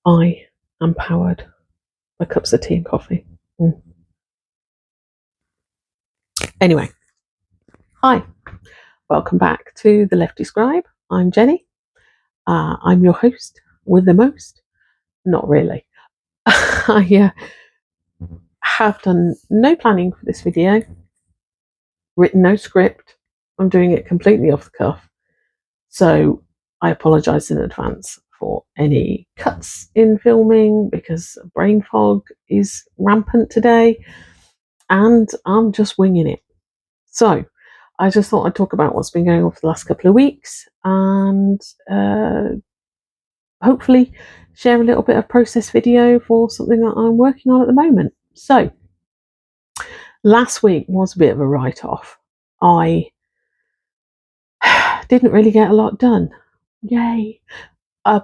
I am powered by cups of tea and coffee. Anyway, hi, welcome back to the Lefty Scribe. I'm Jenny. I'm your host with the most. Not really. I have done no planning for this video, written no script. I'm doing it completely off the cuff. So I apologise in advance for any cuts in filming because brain fog is rampant today and I'm just winging it. So I just thought I'd talk about what's been going on for the last couple of weeks and hopefully share a little bit of process video for something that I'm working on at the moment. So last week was a bit of a write-off. I didn't really get a lot done. Yay.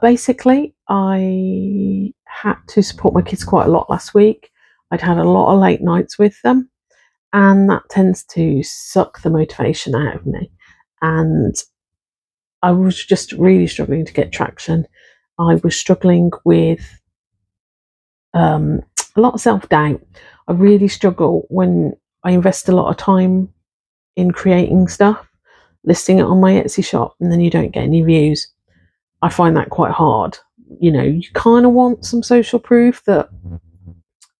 Basically, I had to support my kids quite a lot last week. I'd had a lot of late nights with them, and that tends to suck the motivation out of me. And I was just really struggling to get traction. I was struggling with a lot of self-doubt. I really struggle when I invest a lot of time in creating stuff, listing it on my Etsy shop, and then you don't get any views. I find that quite hard. You know, you kind of want some social proof that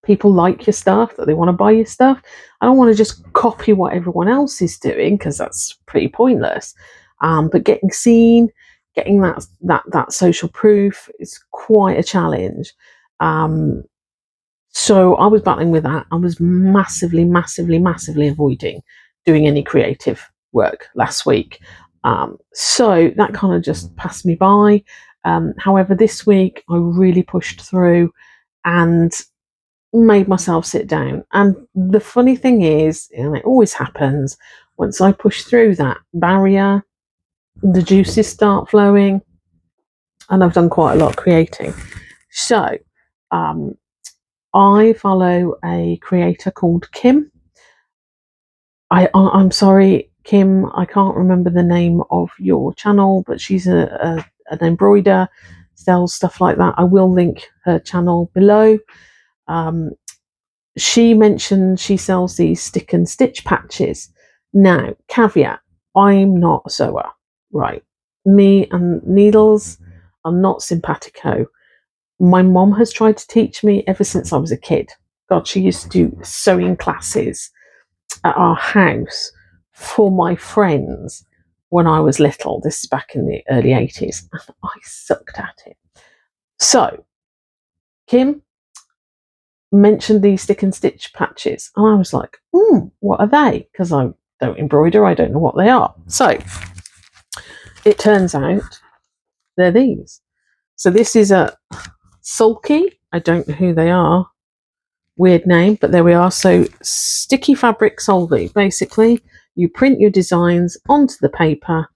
people like your stuff, that they want to buy your stuff. I don't want to just copy what everyone else is doing because that's pretty pointless. But getting seen, getting that social proof is quite a challenge. So I was battling with that. I was massively avoiding doing any creative work last week. So that kind of just passed me by. However, this week I really pushed through and made myself sit down. And the funny thing is, and it always happens, once I push through that barrier, the juices start flowing, and I've done quite a lot of creating. So I follow a creator called Kim. I'm sorry, Kim, I can't remember the name of your channel, but she's an embroider, sells stuff like that. I will link her channel below. She mentioned she sells these stick and stitch patches. Now, caveat, I'm not a sewer, right? Me and needles are not simpatico. My mom has tried to teach me ever since I was a kid. God, she used to do sewing classes at our house for my friends when I was little. This is back in the early 80s. And I sucked at it. So, Kim mentioned these stick and stitch patches. And I was like, what are they? Because I don't embroider, I don't know what they are. So, it turns out they're these. So, this is a sulky. I don't know who they are. Weird name, but there we are. So sticky fabric solvi. Basically, you print your designs onto the paper.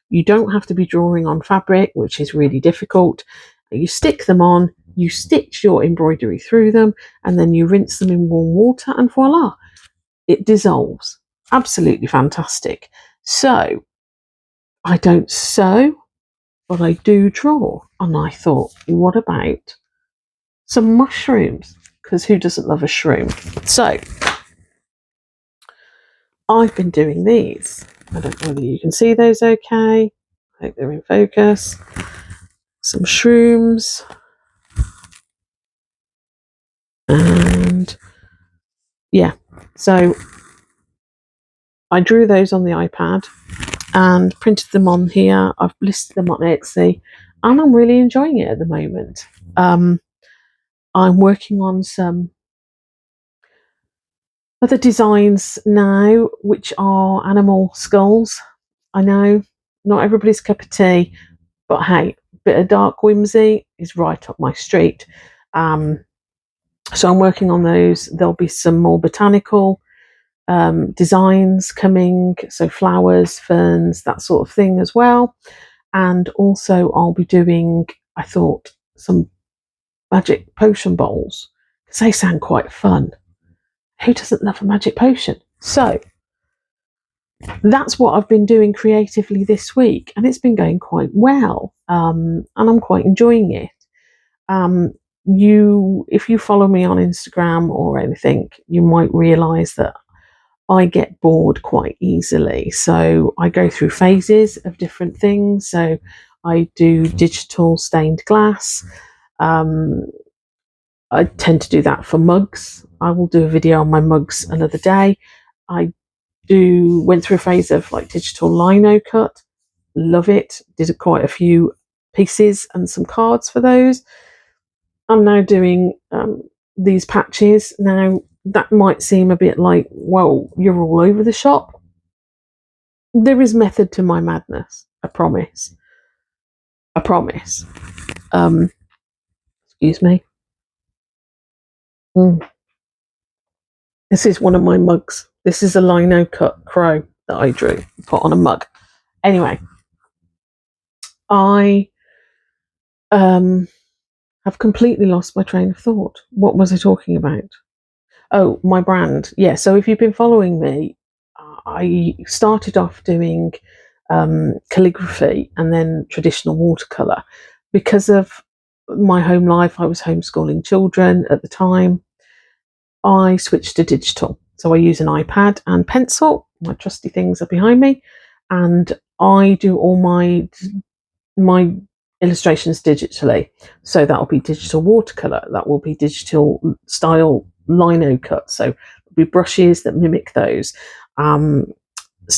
You don't have to be drawing on fabric, which is really difficult. You stick them on, you stitch your embroidery through them, and then you rinse them in warm water, and voila, it dissolves. Absolutely fantastic. So I don't sew, but I do draw. And I thought, what about some mushrooms? Because who doesn't love a shroom? So I've been doing these. I don't know whether you can see those okay. I hope they're in focus. Some shrooms. And yeah, so I drew those on the iPad and printed them on here. I've listed them on Etsy and I'm really enjoying it at the moment. I'm working on some other designs now, which are animal skulls. I know, not everybody's cup of tea, but hey, a bit of dark whimsy is right up my street. So I'm working on those. There'll be some more botanical designs coming, so flowers, ferns, that sort of thing as well. And also I'll be doing, I thought, some magic potion bowls, because they sound quite fun. Who doesn't love a magic potion? So that's what I've been doing creatively this week, and it's been going quite well, and I'm quite enjoying it. If you follow me on Instagram or anything, you might realize that I get bored quite easily. So I go through phases of different things. So I do digital stained glass. Um, I tend to do that for mugs. I will do a video on my mugs another day. I went through a phase of like digital lino cut. Love it. Did quite a few pieces and some cards for those. I'm now doing these patches. Now that might seem a bit like, whoa, you're all over the shop. There is method to my madness. I promise. I promise. Excuse me. This is one of my mugs. This is a lino cut crow that I drew, put on a mug. Anyway, I have completely lost my train of thought. What was I talking about? Oh, my brand. Yeah, so if you've been following me, I started off doing calligraphy and then traditional watercolour. Because of my home life, I was homeschooling children at the time. I switched to digital. So I use an iPad and pencil. My trusty things are behind me. And I do all my illustrations digitally. So that will be digital watercolor, that will be digital style lino cut. So there'll be brushes that mimic those,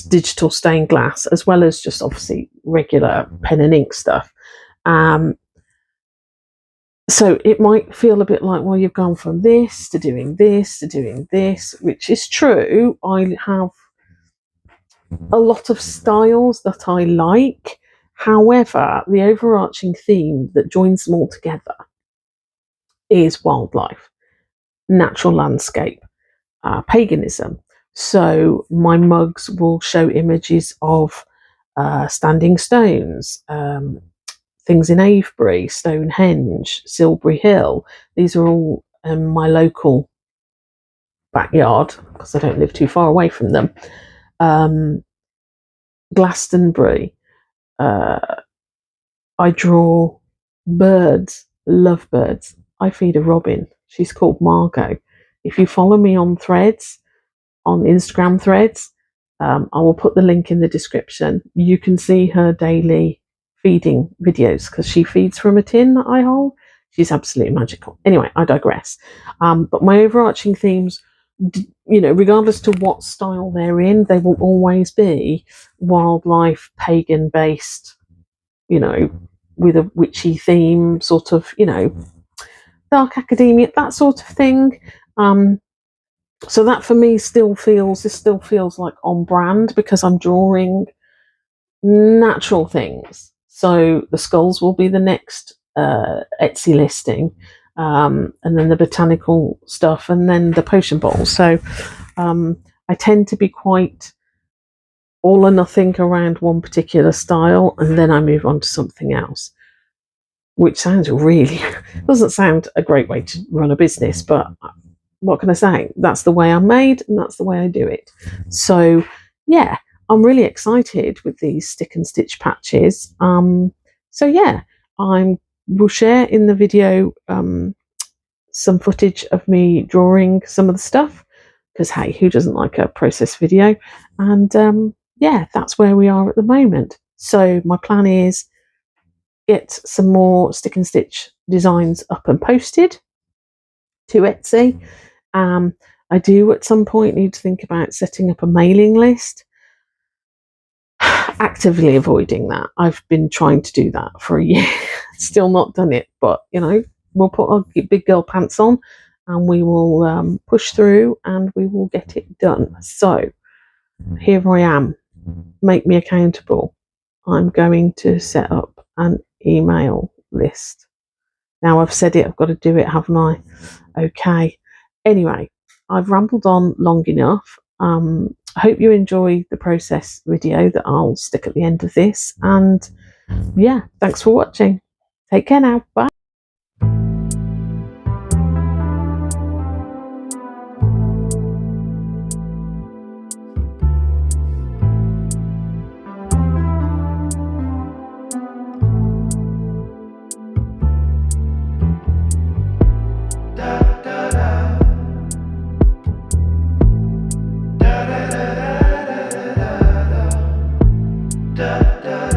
digital stained glass, as well as just obviously regular pen and ink stuff. So it might feel a bit like, well, you've gone from this to doing this to doing this, which is true. I have a lot of styles that I like. However, the overarching theme that joins them all together is wildlife, natural landscape, paganism. So my mugs will show images of standing stones, things in Avebury, Stonehenge, Silbury Hill. These are all my local backyard because I don't live too far away from them. Glastonbury. I draw birds, love birds. I feed a robin. She's called Margot. If you follow me on threads, on Instagram threads, I will put the link in the description. You can see her daily feeding videos because she feeds from a tin that I hold. She's absolutely magical. Anyway, I digress. But my overarching themes, regardless to what style they're in, they will always be wildlife, pagan based, with a witchy theme, sort of, dark academia, that sort of thing. So that for me still feels like on brand because I'm drawing natural things. So the skulls will be the next Etsy listing, and then the botanical stuff, and then the potion bowls. So I tend to be quite all or nothing around one particular style, and then I move on to something else, which sounds really doesn't sound a great way to run a business, but what can I say? That's the way I'm made, and that's the way I do it. So yeah, I'm really excited with these stick and stitch patches. So yeah, I will share in the video some footage of me drawing some of the stuff because hey, who doesn't like a process video? And yeah, that's where we are at the moment. So my plan is get some more stick and stitch designs up and posted to Etsy. I do at some point need to think about setting up a mailing list. Actively avoiding that. I've been trying to do that for a year. Still not done it, but we'll put our big girl pants on and we will push through and we will get it done. So here I am. Make me accountable. I'm going to set up an email list. Now I've said it, I've got to do it, haven't I? Okay. Anyway, I've rambled on long enough. I hope you enjoy the process video that I'll stick at the end of this. And yeah, thanks for watching. Take care now. Bye. da da